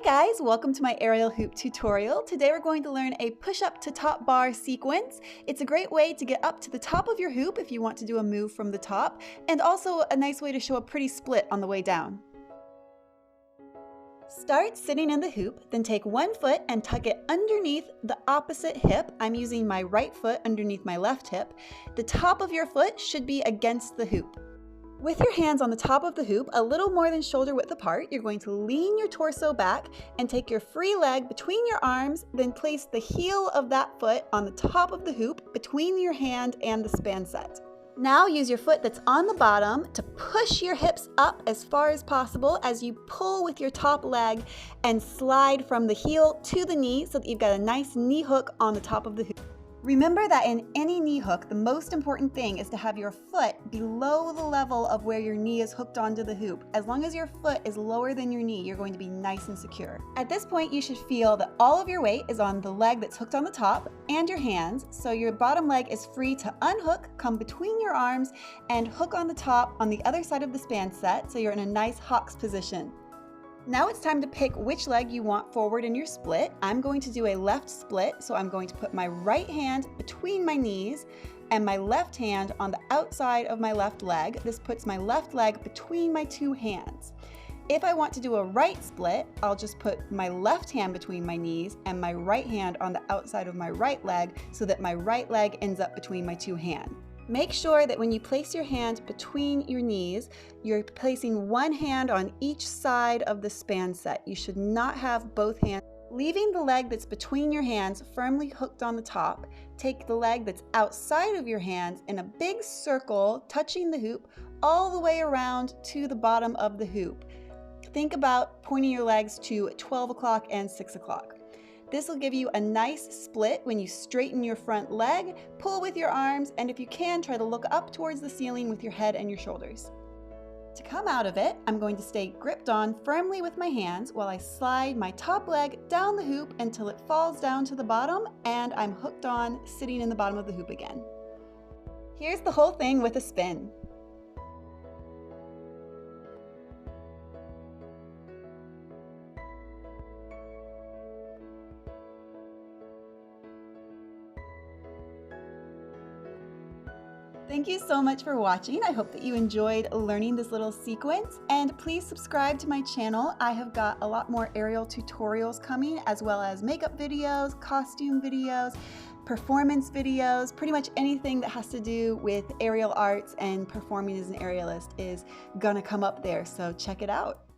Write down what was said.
Hi guys, welcome to my aerial hoop tutorial. Today we're going to learn a push-up to top bar sequence. It's a great way to get up to the top of your hoop if you want to do a move from the top, and also a nice way to show a pretty split on the way down. Start sitting in the hoop, then take one foot and tuck it underneath the opposite hip. I'm using my right foot underneath my left hip. The top of your foot should be against the hoop. With your hands on the top of the hoop, a little more than shoulder width apart, you're going to lean your torso back and take your free leg between your arms, then place the heel of that foot on the top of the hoop between your hand and the span set. Now use your foot that's on the bottom to push your hips up as far as possible as you pull with your top leg and slide from the heel to the knee so that you've got a nice knee hook on the top of the hoop. Remember that in any knee hook, the most important thing is to have your foot below the level of where your knee is hooked onto the hoop. As long as your foot is lower than your knee, you're going to be nice and secure. At this point, you should feel that all of your weight is on the leg that's hooked on the top and your hands, so your bottom leg is free to unhook, come between your arms, and hook on the top on the other side of the span set, so you're in a nice Hawks position. Now it's time to pick which leg you want forward in your split. I'm going to do a left split, so I'm going to put my right hand between my knees and my left hand on the outside of my left leg. This puts my left leg between my two hands. If I want to do a right split, I'll just put my left hand between my knees and my right hand on the outside of my right leg so that my right leg ends up between my two hands. Make sure that when you place your hand between your knees, you're placing one hand on each side of the span set. You should not have both hands. Leaving the leg that's between your hands firmly hooked on the top, take the leg that's outside of your hands in a big circle, touching the hoop all the way around to the bottom of the hoop. Think about pointing your legs to 12 o'clock and 6 o'clock. This will give you a nice split when you straighten your front leg, pull with your arms, and if you can, try to look up towards the ceiling with your head and your shoulders. To come out of it, I'm going to stay gripped on firmly with my hands while I slide my top leg down the hoop until it falls down to the bottom and I'm hooked on sitting in the bottom of the hoop again. Here's the whole thing with a spin. Thank you so much for watching. I hope that you enjoyed learning this little sequence, and please subscribe to my channel. I have got a lot more aerial tutorials coming, as well as makeup videos, costume videos, performance videos. Pretty much anything that has to do with aerial arts and performing as an aerialist is gonna come up there, so check it out.